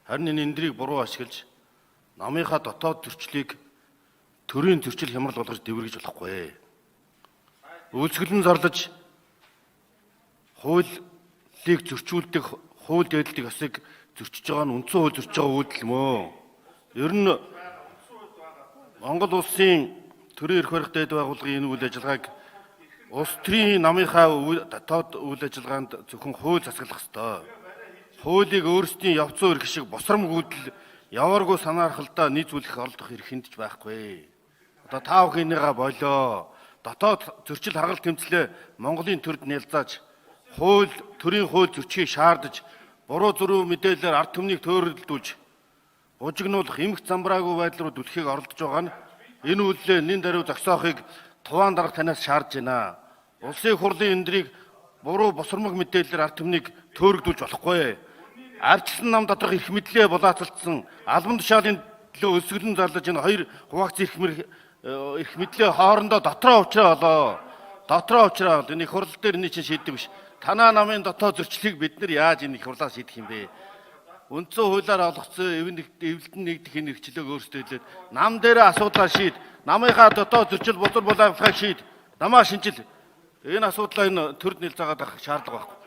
Харин энэ эндрийг буруу ашиглаж намынхаа дотоод зөрчлийг төрийн зөрчил хямрал болгож дэвэргэж болохгүй. Үйлсгэлэн зарлаж хуулийг зөрчүүлдэг хууль дээдлийг асыг зөрчиж байгаа нь үндсэн хууль зөрчиж байгаа үйлдэл мөө. Ер нь Монгол улсын төрийн эрх барих дээд байгууллагын энэ үйл ажиллагааг улс төрийн намынхаа дотоод үйл ажиллагаанд зөвхөн хууль засаглах ёстой. Хуулийг өөрсдийн явц эрх шиг босромгүйдэл явааргүй санаархалдаа нийцүүлэх оролдох эрх хүндж байхгүй. Одоо та бүхэн энийгээ болоо. Дотоод зөрчил хагалт тэмцлээ Монголын төрд нялзааж төрийн хууль зөрчгийг шаардаж буруу зөрүү мэдээлэлээр ард түмнийг төөрөлдүүлж бужигнуулах эмх замбраагүй байдал руу түлхийг оролдож байгаа нь энэ үйлдэлээ нэн даруй зогсоохыг туваан дарга танаас шаардж байна. Улсын хурлын эндрийг буруу босромог мэдээлэлээр ард түмнийг төөрөгдүүлж болохгүй. Ардчилсан нам доторх эрх мэдлээ булаацалдсан албан тушаалын төлөө өсгөлэн зарлаж энэ хоёр хуваагц эрх мэдлээ хоорондоо дотроо уучраа энэ их хурл дээр энэ чинь шийддэг биш. Танаа намын дотоод зөрчлийг бид нар яаж энэ их хурлаа шийдэх юм бэ? Үндсэн хуулиар олгоцсон эвлэлтэн нэгдэх энэ эрхчлөөг өөрсдөө хэлээд нам дээрээ асуудлаа шийд. Намынхаа дотоод зөрчил бузар булаагахыг шийд. Намаа шинжил. Энэ асуудлаа энэ төрд нэлзаагаад авах шаардлага байхгүй.